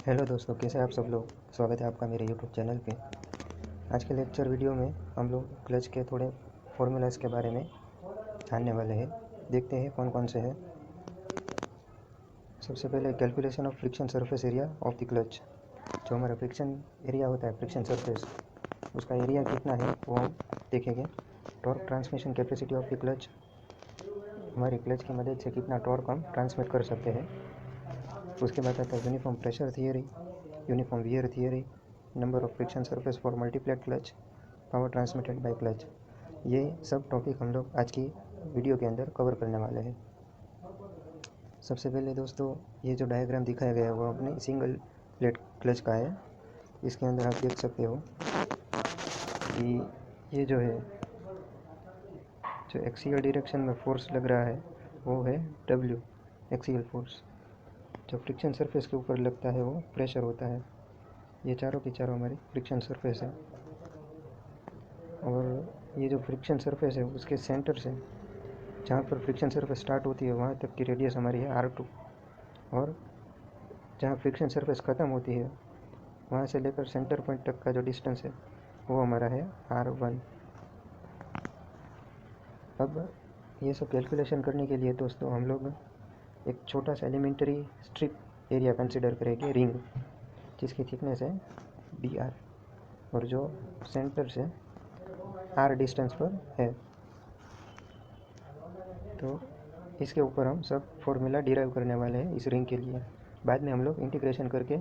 Hello दोस्तों, कैसे हैं आप सब लोग। स्वागत है आपका मेरे यूट्यूब चैनल पे। आज के लेक्चर वीडियो में हम लोग क्लच के थोड़े फॉर्मूलाज के बारे में जानने वाले हैं। देखते हैं कौन कौन से हैं। सबसे पहले calculation of friction surface area of the clutch. जो हमारा फ्रिक्शन एरिया होता है, फ्रिक्शन सरफेस, उसका एरिया कितना है वो हम देखेंगे। Torque transmission capacity of the clutch, हमारी क्लच की मदद से कितना टॉर्क हम ट्रांसमिट कर सकते हैं। उसके बाद आता है uniform pressure theory, uniform wear theory, number of friction surface for multiplate clutch, power transmitted by clutch. ये सब टॉपिक हम लोग आज की वीडियो के अंदर कवर करने वाले हैं। सबसे पहले दोस्तों, ये जो डायग्राम दिखाया गया है वो अपने सिंगल प्लेट क्लच का है। इसके अंदर आप देख सकते हो कि ये जो है, जो एक्सियल डायरेक्शन में फोर्स लग रहा है वो है W, एक्सियल फोर्स। जो फ्रिक्शन सरफेस के ऊपर लगता है वो प्रेशर होता है। ये चारों की चारों हमारी फ्रिक्शन सरफेस है। और ये जो फ्रिक्शन सरफेस है उसके सेंटर से, जहाँ पर फ्रिक्शन सरफेस स्टार्ट होती है वहाँ तक की रेडियस हमारी है R2, और जहाँ फ्रिक्शन सरफेस ख़त्म होती है वहाँ से लेकर सेंटर पॉइंट तक का जो डिस्टेंस है वो हमारा है R1। अब ये सब कैलकुलेशन करने के लिए दोस्तों हम लोग एक छोटा सा एलिमेंट्री स्ट्रिप एरिया कंसिडर करेंगे, रिंग, जिसकी थिकनेस है dr और जो सेंटर से r डिस्टेंस पर है। तो इसके ऊपर हम सब फॉर्मूला डिराइव करने वाले हैं इस रिंग के लिए। बाद में हम लोग इंटीग्रेशन करके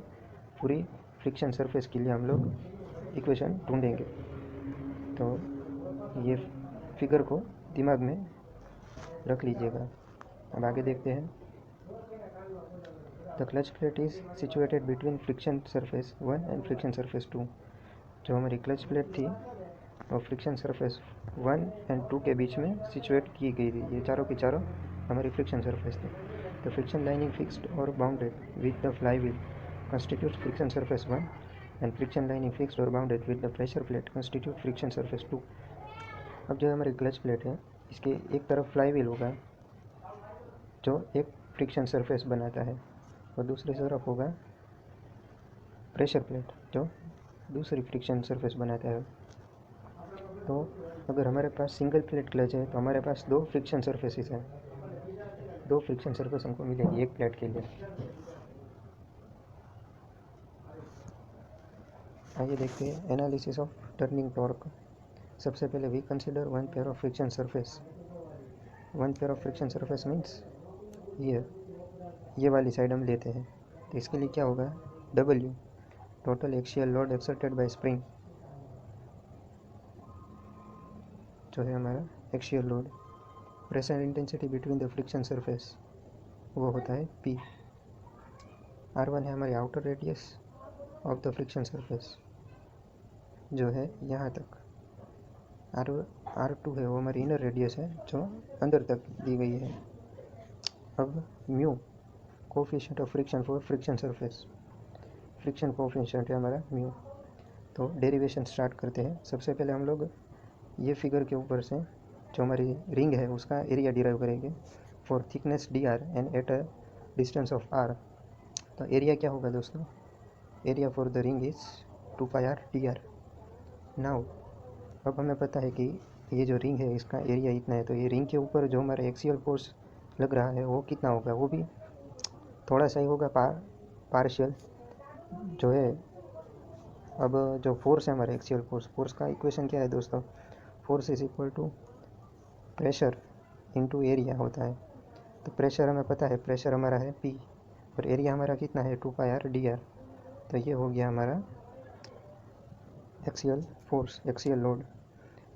पूरी फ्रिक्शन सरफेस के लिए हम लोग इक्वेशन ढूंढेंगे। तो ये फिगर को दिमाग में रख लीजिएगा। अब आगे देखते हैं। The clutch plate is situated between friction surface 1 and friction surface 2। जो हमारी क्लच प्लेट थी और फ्रिक्शन सरफेस 1 एंड 2 के बीच में सिचुएट की गई थी। ये चारों की चारों हमारी फ्रिक्शन सरफेस थी। द फ्रिक्शन लाइनिंग फिक्स्ड और bounded with the flywheel constitutes friction surface 1 and friction lining fixed और bounded with the pressure plate constitute friction surface 2। अब जो हमारी क्लच प्लेट है इसके एक तरफ फ्लाई व्हील होगा जो एक फ्रिक्शन सरफेस बनाता है, और दूसरी तरफ होगा प्रेशर प्लेट जो दूसरी फ्रिक्शन सरफेस बनाता है। तो अगर हमारे पास सिंगल प्लेट क्लच है तो हमारे पास दो फ्रिक्शन सरफेसेस हैं, दो फ्रिक्शन सरफेस हमको मिलेंगी एक प्लेट के लिए। आइए देखते हैं एनालिसिस ऑफ टर्निंग टॉर्क। सबसे पहले we consider one pair of friction surface. One pair of friction surface means ये वाली साइड हम लेते हैं। तो इसके लिए क्या होगा, W, total axial load exerted by spring, जो है हमारा axial load. Pressure intensity between the friction surface वो होता है P। R1 है हमारी outer radius of the friction surface जो है यहाँ तक। R2 है वो हमारी इनर रेडियस है जो अंदर तक दी गई है। अब mu, coefficient of friction for friction surface, friction coefficient है हमारा म्यू। तो डेरिवेशन स्टार्ट करते हैं। सबसे पहले हम लोग ये फिगर के ऊपर से जो हमारी रिंग है उसका एरिया डिराइव करेंगे for thickness dr and at a distance of r। तो एरिया क्या होगा दोस्तों, area for the ring is 2πr dr। Now अब हमें पता है कि ये जो रिंग है इसका एरिया इतना है, तो ये रिंग के ऊपर जो हमारा एक्सियल फोर्स लग रहा है वो कितना होगा, वो भी थोड़ा सा ही होगा, पार्शियल जो है। अब जो फोर्स है हमारा एक्सियल फोर्स का इक्वेशन क्या है दोस्तों, force is equal to pressure into area होता है। तो प्रेशर हमें पता है, प्रेशर हमारा है P और एरिया हमारा कितना है 2πr dr। तो ये हो गया हमारा एक्सियल फोर्स, एक्सियल लोड।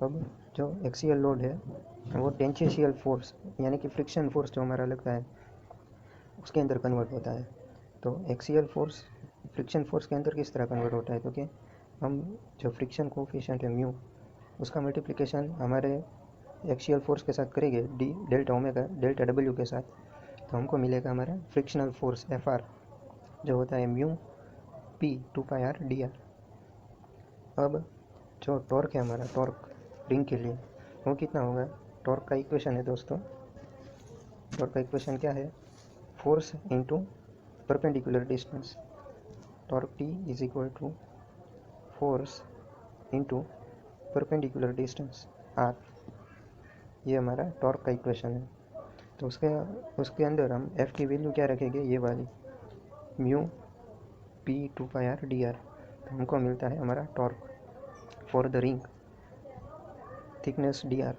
अब जो एक्सियल लोड है वो टेंजेंशियल फोर्स यानी कि फ्रिक्शन फोर्स जो हमारा लगता है उसके अंदर कन्वर्ट होता है। तो एक्सियल फोर्स फ्रिक्शन फोर्स के अंदर किस तरह कन्वर्ट होता है, क्योंकि हम जो फ्रिक्शन कोफिशिएंट है म्यू उसका मल्टीप्लिकेशन हमारे एक्सियल फोर्स के साथ करेंगे डेल्टा ओमेगा डेल्टा W के साथ, तो हमको मिलेगा हमारा फ्रिक्शनल फोर्स Fr जो होता है म्यू P 2πr dr। अब जो टॉर्क है हमारा, टॉर्क रिंग के लिए वो कितना होगा, टॉर्क का इक्वेशन है दोस्तों, टॉर्क का इक्वेशन क्या है, force into perpendicular distance. Torque T is equal to force into perpendicular distance R, ये हमारा टॉर्क का इक्वेशन है। तो उसके अंदर हम एफ की वैल्यू क्या रखेंगे, ये वाली म्यू पी 2πr dr। तो हमको मिलता है हमारा torque for the ring thickness dr।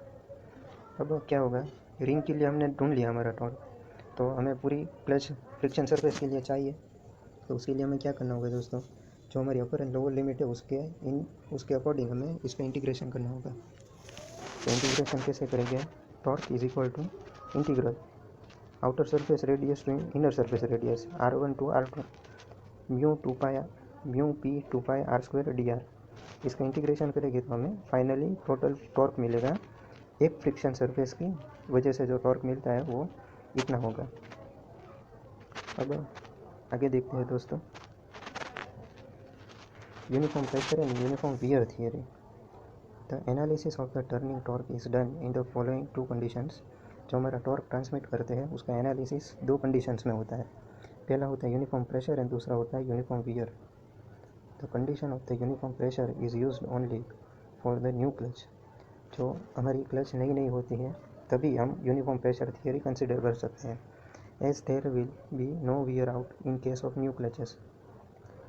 अब क्या होगा, रिंग के लिए हमने ढूंढ लिया हमारा टॉर्क, तो हमें पूरी क्लच फ्रिक्शन सरफेस के लिए चाहिए। तो उसके लिए हमें क्या करना होगा दोस्तों, जो हमारी अपर एंड लोअर लिमिट है उसके अकॉर्डिंग हमें इसका इंटीग्रेशन करना होगा। तो इंटीग्रेशन कैसे करेंगे, torque is equal to integral outer surface radius to inner surface radius r1 to r2 mu P 2πr² dr। इसका इंटीग्रेशन करेंगे तो हमें फाइनली टोटल टॉर्क मिलेगा, एक फ्रिक्शन सरफेस की वजह से जो टॉर्क मिलता है वो इतना होगा। अब आगे देखते हैं दोस्तों, uniform pressure and uniform wear theory. The analysis of the turning torque is done in the following to conditions. जो हमारा टॉर्क ट्रांसमिट करते हैं उसका एनालिसिस दो कंडीशंस में होता है। पहला होता है यूनिफॉर्म प्रेशर एंड दूसरा होता है uniform wear. The condition of the uniform pressure is used only for the new clutch. जो हमारी क्लच नई होती है तभी हम यूनिफॉर्म प्रेशर थियरी कंसिडर कर सकते हैं, as there will be no wear out in case of new clutches.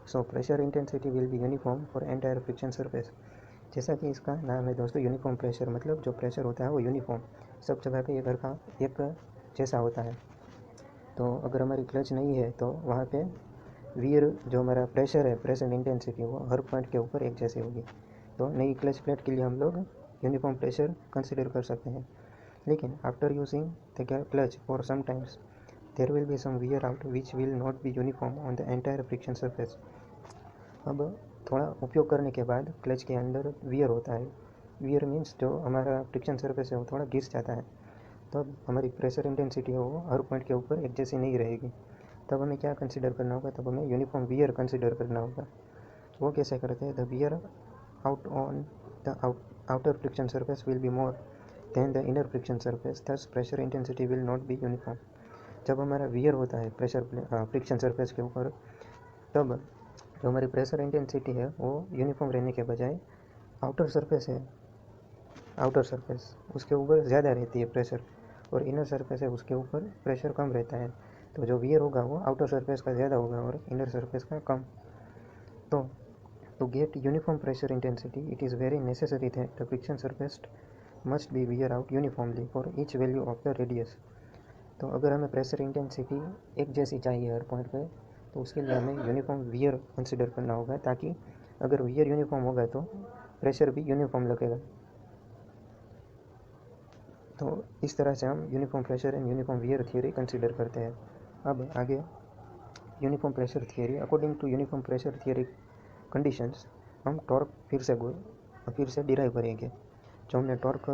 So pressure intensity will be uniform for entire friction surface. जैसा कि इसका नाम है दोस्तों यूनिफॉर्म प्रेशर, मतलब जो प्रेशर होता है वो यूनिफॉर्म सब जगह पे एक जैसा होता है। तो अगर हमारी क्लच नहीं है तो वहाँ पे वियर जो हमारा प्रेशर है, प्रेशर इंटेंसिटी, वो हर पॉइंट के ऊपर एक जैसी होगी। तो नई क्लच प्लेट के लिए हम लोग यूनिफॉर्म प्रेशर कंसिडर कर सकते हैं। लेकिन after using the clutch for some times there will be some wear out which will not be uniform on the entire friction surface. अब थोड़ा उपयोग करने के बाद क्लच के अंदर वियर होता है। वियर मीन्स जो हमारा फ्रिक्शन सरफेस है वो थोड़ा घिस जाता है, तब हमारी प्रेशर इंटेंसिटी है वो हर पॉइंट के ऊपर एक जैसी नहीं रहेगी। तब हमें क्या कंसिडर करना होगा, तब हमें यूनिफॉर्म वियर कंसिडर करना होगा। वो कैसे करते हैं, the wear out on the outer friction surface will be more than the inner friction surface, thus pressure intensity will not be uniform. जब हमारा वियर होता है फ्रिक्शन सरफेस के ऊपर, तब जो हमारी प्रेशर इंटेंसिटी है वो यूनिफॉर्म रहने के बजाय आउटर सरफेस उसके ऊपर ज़्यादा रहती है प्रेशर, और इनर सरफेस है उसके ऊपर प्रेशर कम रहता है। तो जो वियर होगा वो आउटर सरफेस का ज़्यादा होगा और इनर सरफेस का कम। तो to get uniform pressure intensity it is very necessary that the friction surface must be wear out uniformly for each value of the radius. तो अगर हमें प्रेशर इंटेंसिटी एक जैसी चाहिए हर पॉइंट पे, तो उसके लिए हमें यूनिफॉर्म वियर कंसिडर करना होगा, ताकि अगर वियर यूनिफॉर्म होगा तो प्रेशर भी यूनिफॉर्म लगेगा। तो इस तरह से हम uniform pressure and uniform wear theory consider करते हैं। अब आगे uniform pressure theory, according to uniform pressure theory conditions हम टॉर्क फिर से डिराइव करेंगे। जो हमने टॉर्क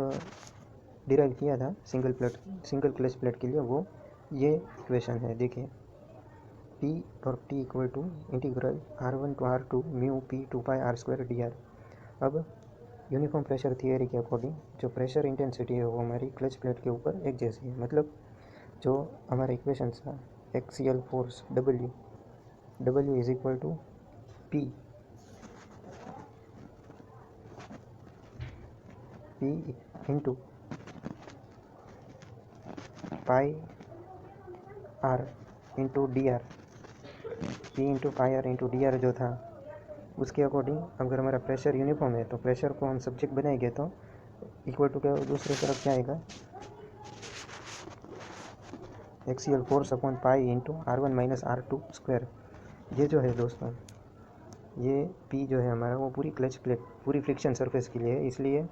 डिराइव किया था सिंगल क्लच प्लेट के लिए, वो ये इक्वेशन है, देखिए P torque T equal to integral r1 to r2 mu P 2πr² dr। अब यूनिफॉर्म प्रेशर थियरी के अकॉर्डिंग जो प्रेशर इंटेंसिटी है वो हमारी क्लच प्लेट के ऊपर एक जैसी है, मतलब जो हमारा इक्वेशन था axial force W is equal to P into pi R into DR, P into pi R into DR जो था उसके अकॉर्डिंग अगर हमारा प्रेशर यूनिफॉर्म है तो प्रेशर को हम सब्जेक्ट बनाएंगे तो इक्वल टू क्या दूसरी तरफ क्या आएगा, axial force upon pi into R1 minus R2 square. ये जो है दोस्तों, ये P जो है हमारा वो पूरी क्लच प्लेट पूरी फ्रिक्शन सरफेस के लिए है, इसलिए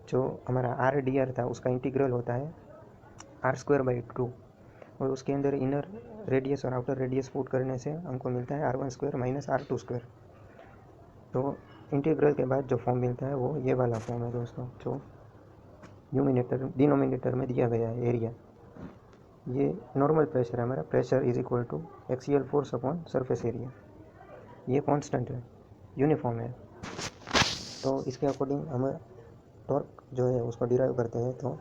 जो हमारा R था उसका इंटीग्रल होता है R²/2, और उसके अंदर इनर रेडियस और आउटर रेडियस पुट करने से हमको मिलता है R1² माइनस R2²। तो इंटीग्रल के बाद जो फॉर्म मिलता है वो ये वाला फॉर्म है दोस्तों, जो डिनोमिनेटर में दिया गया है एरिया। ये नॉर्मल प्रेशर है हमारा, pressure is equal to axial force upon surface area. ये कांस्टेंट है, यूनिफॉर्म है। तो इसके अकॉर्डिंग हम टॉर्क जो है उसको डिराइव करते हैं। तो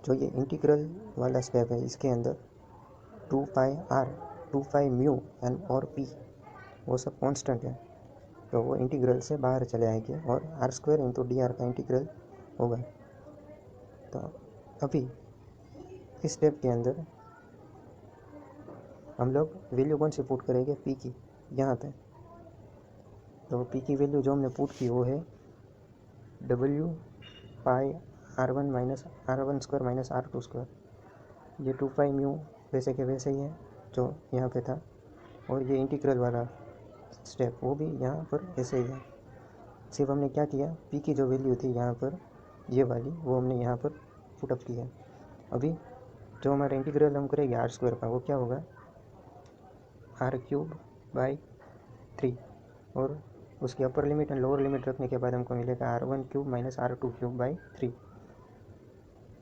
जो ये इंटीग्रल वाला स्टेप है इसके अंदर 2π म्यू एन और P वो सब कांस्टेंट है, तो वो इंटीग्रल से बाहर चले आएंगे और R square into D R का इंटीग्रल होगा। तो अभी इस स्टेप के अंदर हम लोग वैल्यू कौन सी पुट करेंगे, पी की यहाँ पे। तो पी की वैल्यू जो हमने पुट की वो है डब्ल्यू पाई R1 minus R1 square minus R2 square. ये 2 पाई म्यू वैसे के वैसे ही है जो यहाँ पे था, और ये इंटीग्रल वाला स्टेप वो भी यहाँ पर ऐसे ही है। सिर्फ हमने क्या किया, पी की जो वैल्यू थी यहाँ पर ये वाली, वो हमने यहाँ पर पुटअप किया। अभी जो हमारा इंटीग्रल हम करेंगे आर स्क्वायर का, वो क्या होगा, r³/3, और उसकी upper limit and lower limit रखने के बाद हमको मिलेगा r1³ माइनस r2³/3।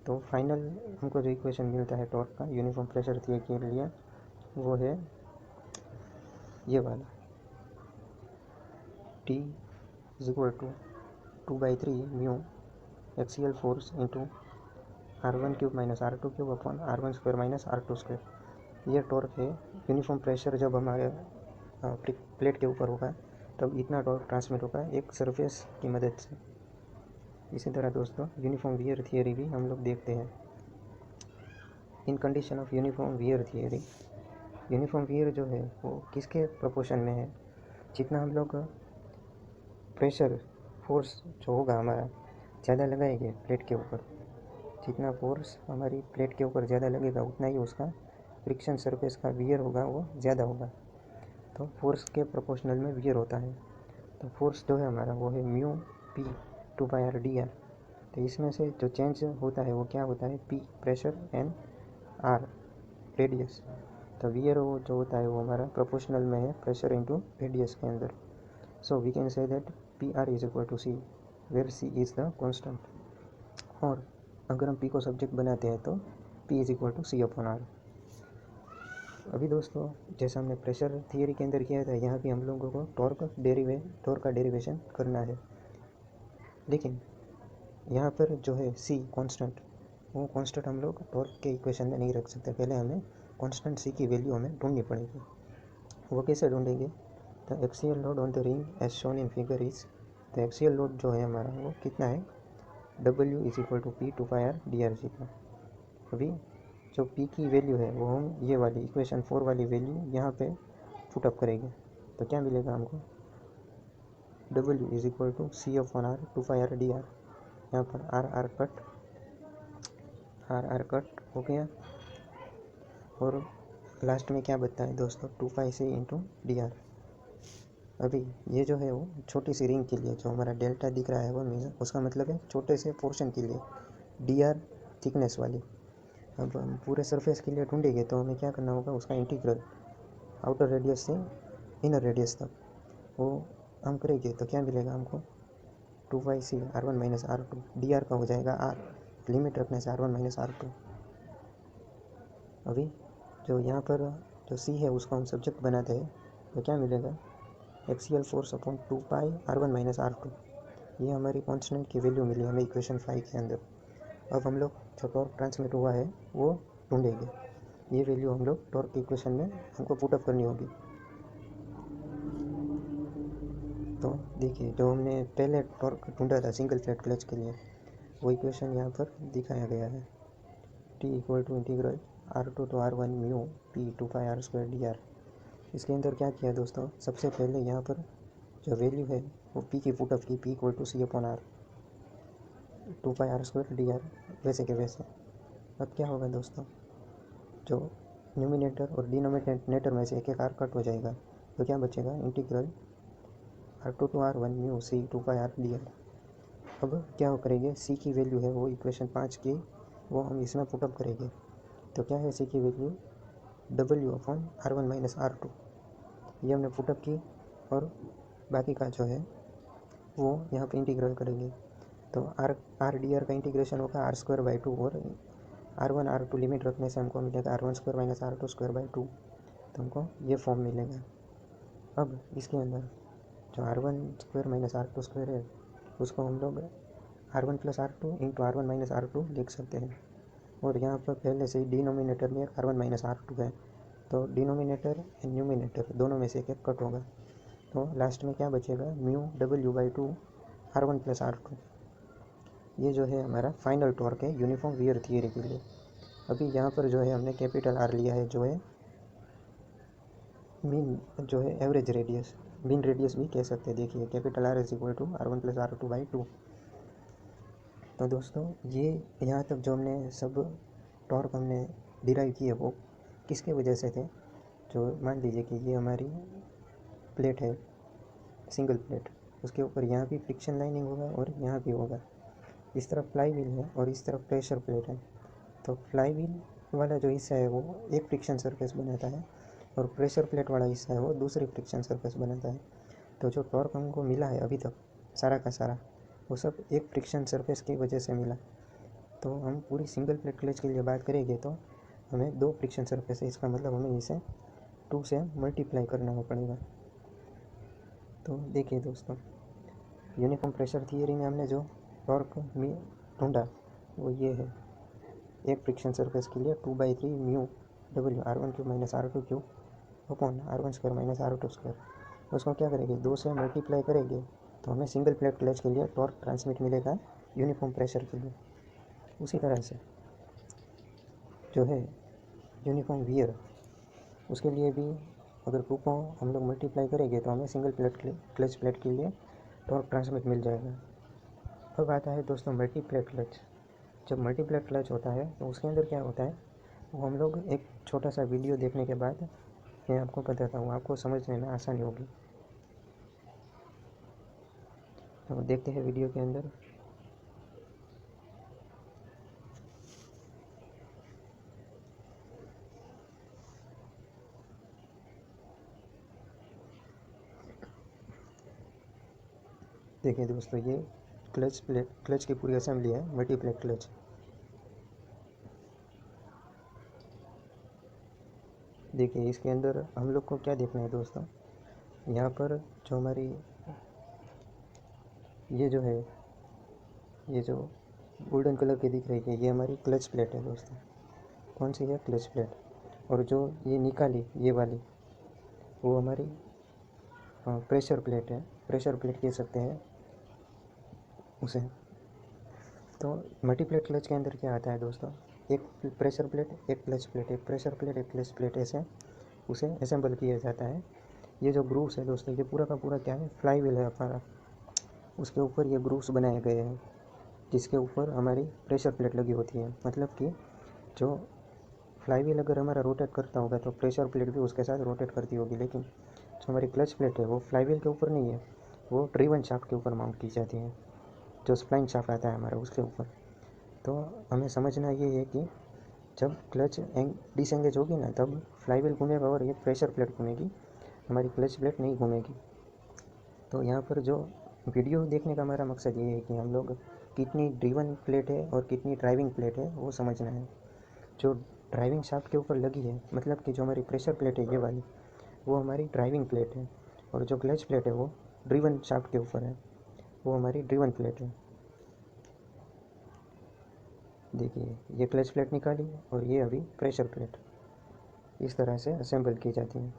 तो फाइनल हमको जो इक्वेशन मिलता है टॉर्क का यूनिफॉर्म प्रेशर थियरी के लिए, वो है ये वाला, T = 2/3 mu axial force into r1³ minus r2³ upon r1 square minus r2 square. ये टॉर्क है। यूनिफॉर्म प्रेशर जब हमारे प्लेट के ऊपर होगा तब इतना टॉर्क ट्रांसमिट होगा एक सरफेस की मदद से। इसी तरह दोस्तों यूनिफॉर्म वियर थियरी भी हम लोग देखते हैं। In condition of uniform wear theory, uniform wear जो है वो किसके प्रोपोर्शन में है, जितना हम लोग प्रेशर फोर्स जो होगा हमारा ज़्यादा लगाएंगे प्लेट के ऊपर, जितना फोर्स हमारी प्लेट के ऊपर ज़्यादा लगेगा उतना ही उसका फ्रिक्शन सरफेस का वियर होगा वो ज़्यादा होगा। तो फोर्स के प्रोपोर्शनल में वियर होता है। तो फोर्स जो है हमारा वो है म्यू पी 2πr/dr। तो इसमें से जो चेंज होता है वो क्या होता है, P pressure and R radius. तो वियर वो जो होता है वो हमारा प्रोपोर्शनल में है प्रेशर इंटू रेडियस के अंदर। So we can say that PR = C, where C is the constant. और अगर हम P को सब्जेक्ट बनाते हैं तो P = C/R। अभी दोस्तों जैसा हमने प्रेशर थियरी के अंदर किया था, यहाँ भी हम लोगों को टॉर्क का डेरिवेशन करना है। लेकिन यहाँ पर जो है C कांस्टेंट, वो कांस्टेंट हम लोग टॉर्क के इक्वेशन में नहीं रख सकते। पहले हमें कांस्टेंट C की वैल्यू हमें ढूंढनी पड़ेगी। वो कैसे ढूंढेंगे, the axial load on the ring as shown in figure is, the axial load जो है हमारा वो कितना है, W = P 2πr/dr का। अभी जो P की वैल्यू है वो हम ये वाली इक्वेशन 4 वाली वैल्यू यहाँ पे पुटअप करेंगे। तो क्या मिलेगा हमको, W = C/R 2πr/dr। यहाँ पर R कट हो गया, और लास्ट में क्या बचता है दोस्तों, 2πc इंटू dr। अभी ये जो है वो छोटी सी रिंग के लिए जो हमारा डेल्टा दिख रहा है वो मीन उसका मतलब है छोटे से पोर्शन के लिए, dr थिकनेस वाली। अब हम पूरे सरफेस के लिए ढूंढेंगे तो हमें क्या करना होगा, उसका इंटीग्रल आउटर रेडियस से इनर रेडियस तक वो हम करेंगे। तो क्या मिलेगा हमको, 2πc R1 minus R2, dr का हो जाएगा r, लिमिट रखने से R1 माइनस R2। अभी जो यहाँ पर जो C है उसको हम सब्जेक्ट बनाते हैं तो क्या मिलेगा, axial force upon 2π R1 minus R2। ये हमारी कांस्टेंट की वैल्यू मिली हमें इक्वेशन 5 के अंदर। अब हम लोग जो टॉर्क ट्रांसमिट हुआ है वो ढूंढेंगे। ये वैल्यू हम लोग टॉर्क की इक्वेशन में हमको पुटअप करनी होगी। तो देखिए जो हमने पहले टॉर्क ढूंढा था सिंगल फ्लैट क्लच के लिए, वो इक्वेशन यहाँ पर दिखाया गया है, T = integral R2 to R1 mu P 2πr²dr। इसके अंदर क्या किया दोस्तों, सबसे पहले यहाँ पर जो वैल्यू है वो P की पुटअप की, P = C/R 2πr²dr वैसे के वैसे। अब क्या होगा दोस्तों, जो न्यूमिनेटर और डिनोमिनेटर में से एक आर कट हो जाएगा, तो क्या बचेगा, integral R2 to R1 mu C 2πr/dr। अब क्या करेंगे, C की वैल्यू है वो इक्वेशन 5 की, वो हम इसमें पुटअप करेंगे। तो क्या है C की वैल्यू, W/R1 माइनस R2। ये हमने पुटअप की, और बाकी का जो है वो यहाँ पे इंटीग्रल करेंगे। तो R/dr का इंटीग्रेशन होगा R²/2, और R1 R2 लिमिट रखने से हमको मिलेगा R1 स्क्वायर माइनस R2 स्क्वायर/2। तो हमको ये फॉर्म मिलेगा। अब इसके अंदर जो R1 square minus R2 square है उसको हम लोग R1 + R2 into R1 minus R2 लिख सकते हैं। और यहाँ पर पहले से ही डिनोमिनेटर में R1 माइनस R2 है, तो डिनोमिनेटर एंड न्यूमिनेटर दोनों में से एक कट होगा। तो लास्ट में क्या बचेगा, म्यू W/2 R1 + R2। ये जो है हमारा फाइनल टॉर्क है यूनिफॉर्म वियर थियरी के लिए। अभी यहाँ पर जो है हमने कैपिटल R लिया है, जो है मीन, जो है एवरेज रेडियस, मीन रेडियस भी कह सकते हैं। देखिए कैपिटल R = R1 + R2/2। तो दोस्तों ये यहाँ तक जो हमने सब टॉर्क हमने डिराइव किए वो किसके वजह से थे। जो मान लीजिए कि ये हमारी प्लेट है, सिंगल प्लेट, उसके ऊपर यहाँ भी फ्रिक्शन लाइनिंग होगा और यहाँ भी होगा। इस तरफ फ्लाई व्हील है और इस तरफ प्रेशर प्लेट है। तो फ्लाई व्हील वाला जो हिस्सा है वो एक फ्रिक्शन सरफेस बनाता है और प्रेशर प्लेट वाला हिस्सा है वो दूसरी फ्रिक्शन सरफेस बनाता है। तो जो टॉर्क हमको मिला है अभी तक सारा का सारा, वो सब एक फ्रिक्शन सरफेस की वजह से मिला। तो हम पूरी सिंगल प्लेट क्लच के लिए बात करेंगे तो हमें 2 फ्रिक्शन सरफेस है, इसका मतलब हमें इसे 2 से मल्टीप्लाई करना पड़ेगा। तो देखिए दोस्तों, यूनिफॉर्म प्रेशर थियरी में हमने जो टॉर्क में ढूंढा वो ये है, एक फ्रिक्शन सरफेस के लिए 2/3 mu W R1³ - R2³ upon R1² - R2²। उसको क्या करेंगे, 2 से मल्टीप्लाई करेंगे तो हमें सिंगल प्लेट क्लच के लिए टॉर्क ट्रांसमिट मिलेगा यूनिफॉर्म प्रेशर के लिए। उसी तरह से जो है यूनिफॉर्म वियर, उसके लिए भी अगर 2 को हम लोग मल्टीप्लाई करेंगे तो हमें सिंगल प्लेट क्लच प्लेट के लिए टॉर्क ट्रांसमिट मिल जाएगा। अब आता है दोस्तों मल्टीप्लेट क्लच। जब मल्टीप्लेट क्लच होता है तो उसके अंदर क्या होता है वो हम लोग एक छोटा सा वीडियो देखने के बाद मैं आपको बताता हूँ, आपको समझने में आसानी होगी। तो देखते हैं वीडियो के अंदर। देखिए दोस्तों, ये क्लच की पूरी असेंबली है, मल्टीप्लेट क्लच। देखिए इसके अंदर हम लोग को क्या देखना है दोस्तों, यहाँ पर जो हमारी ये जो है, ये जो गोल्डन कलर की दिख रही है ये हमारी क्लच प्लेट है दोस्तों। कौन सी है, क्लच प्लेट। और जो ये निकाली ये वाली वो हमारी प्रेशर प्लेट है, प्रेशर प्लेट कह सकते हैं उसे। तो मल्टीप्लेट क्लच के अंदर क्या आता है दोस्तों, एक प्रेशर प्लेट, एक क्लच प्लेट, एक प्रेशर प्लेट, एक क्लच प्लेट, ऐसे उसे असेंबल किया जाता है। ये जो ग्रूव्स है दोस्तों, ये पूरा का पूरा क्या है, फ्लाई व्हील है हमारा, उसके ऊपर ये ग्रूव्स बनाए गए हैं जिसके ऊपर हमारी प्रेशर प्लेट लगी होती है। मतलब कि जो फ्लाई व्हील अगर हमारा रोटेट करता होगा तो प्रेशर प्लेट भी उसके साथ रोटेट करती होगी, लेकिन जो हमारी क्लच प्लेट है वो फ्लाई व्हील के ऊपर नहीं है, वो ड्रिवन शाफ्ट के ऊपर माउंट की जाती है, जो स्प्लाइन शाफ्ट आता है हमारा उसके ऊपर। तो हमें समझना ये है कि जब क्लच डिसएंगेज होगी ना तब फ्लाई व्हील घूमेगा और ये प्रेशर प्लेट घूमेगी, हमारी क्लच प्लेट नहीं घूमेगी। तो यहाँ पर जो वीडियो देखने का हमारा मकसद ये है कि हम लोग कितनी ड्रिवन प्लेट है और कितनी ड्राइविंग प्लेट है वो समझना है। जो ड्राइविंग शाफ्ट के ऊपर लगी है, मतलब कि जो हमारी प्रेशर प्लेट है ये वाली, वो हमारी ड्राइविंग प्लेट है, और जो क्लच प्लेट है वो ड्रिवन शाफ्ट के ऊपर है, वो हमारी ड्रिवन प्लेट है। देखिए ये क्लच प्लेट निकाली और ये अभी प्रेशर प्लेट, इस तरह से असेंबल की जाती है।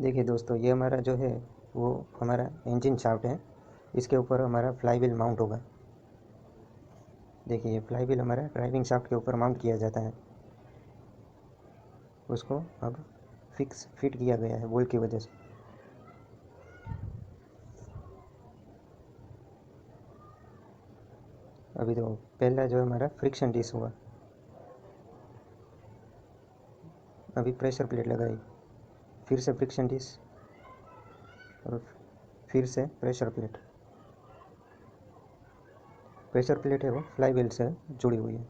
देखिए दोस्तों, ये हमारा जो है वो हमारा इंजन शाफ्ट है, इसके ऊपर हमारा फ्लाई व्हील माउंट होगा। देखिए ये फ्लाई व्हील हमारा ड्राइविंग शाफ्ट के ऊपर माउंट किया जाता है, उसको अब फिट किया गया है बोल्ट की वजह से। अभी तो पहला जो हमारा फ्रिक्शन डिस हुआ, अभी प्रेशर प्लेट लगाई, फिर से फ्रिक्शन डिस और फिर से प्रेशर प्लेट। प्रेशर प्लेट है वो फ्लाई व्हील से जुड़ी हुई है।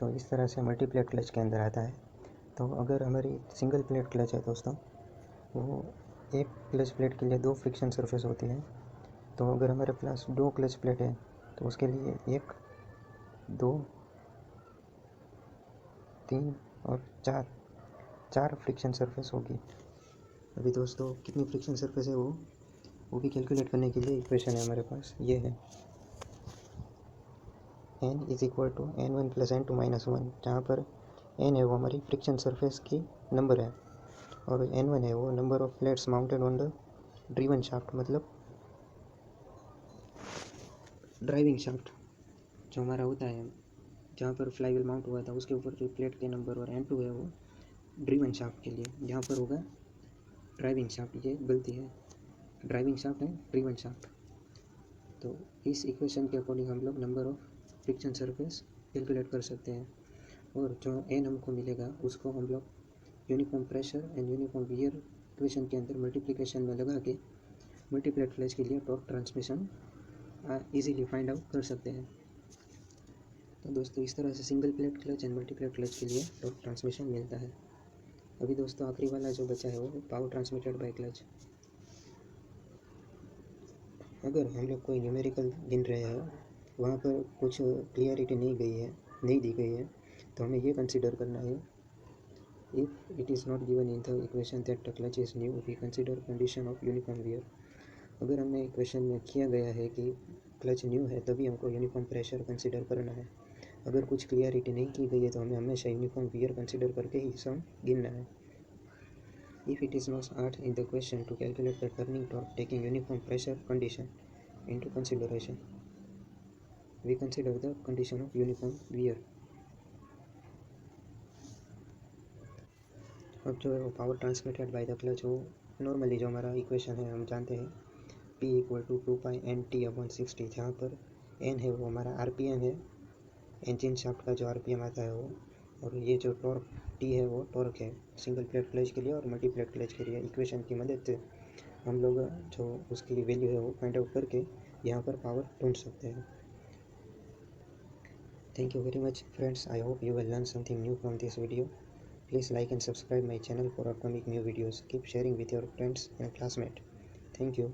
तो इस तरह से मल्टीप्लेट क्लच के अंदर आता है। तो अगर हमारी सिंगल प्लेट क्लच है दोस्तों, वो एक क्लच प्लेट के लिए 2 फ्रिक्शन सरफेस होती है। तो अगर हमारे पास 2 क्लच प्लेट है तो उसके लिए 1, 2, 3 और 4 फ्रिक्शन सरफेस होगी। अभी दोस्तों कितनी फ्रिक्शन सरफेस है वो वो भी कैलकुलेट करने के लिए इक्वेशन है हमारे पास, ये है n is equal to n1 plus n2 minus 1, जहाँ पर n है वो हमारी फ्रिक्शन सरफेस की नंबर है और n1 है वो number of plates mounted on the driven shaft, मतलब ड्राइविंग शाफ्ट जो हमारा होता है, जहाँ पर फ्लाईव्हील माउंट हुआ था उसके ऊपर जो प्लेट के नंबर, और n2 है वो ड्रीवन शाफ्ट के लिए, यहाँ पर होगा ड्राइविंग शाफ्ट, ये गलती है, ड्राइविंग शाफ्ट है ड्रीवन शाफ्ट। तो इस इक्वेशन के अकॉर्डिंग हम लोग number of friction surface calculate कर सकते हैं, और जो n हमको मिलेगा उसको हम लोग uniform pressure and uniform wear equation के अंदर मल्टीप्लिकेशन में लगा के मल्टीप्लेट क्लच के लिए torque transmission easily find out कर सकते हैं। तो दोस्तों इस तरह से single plate clutch and multiplate clutch के लिए टॉर्क ट्रांसमिशन मिलता है। अभी दोस्तों आखिरी वाला जो बचा है वो पावर ट्रांसमिटेड बाय क्लच। अगर हम लोग कोई न्यूमेरिकल गिन रहे हैं, वहाँ पर कुछ क्लियरिटी नहीं दी गई है, तो हमें ये कंसिडर करना है, if it is not given in the equation that the clutch is new we consider condition of uniform wear. अगर हमें इक्वेशन में किया गया है कि क्लच न्यू है तभी हमको यूनिफॉर्म प्रेशर कंसिडर करना है। अगर कुछ क्लियरिटी नहीं की गई है तो हमें हमेशा यूनिफॉर्म वियर कंसिडर करके ही सम गिनना है। If it is not asked in the question to calculate the turning torque taking uniform pressure condition into consideration, we consider the condition of uniform wear। अब जो है वो power transmitted by the clutch, वो normally जो हमारा equation है हम जानते हैं P इक्वल टू 2π/N/T/60, जहाँ पर N है वो हमारा RPM है, इंजन शाफ्ट का जो RPM आता है वो, और ये जो टॉर्क T है वो टॉर्क है सिंगल प्लेट क्लच के लिए और मल्टी प्लेट क्लच के लिए। इक्वेशन की मदद से हम लोग जो उसकी वैल्यू है वो फाइंड आउट करके यहाँ पर पावर ढूंढ सकते हैं। Thank you very much friends, I hope you will learn something new from this video. Please like and subscribe my channel for upcoming new videos. Keep sharing with your friends and classmates. Thank you.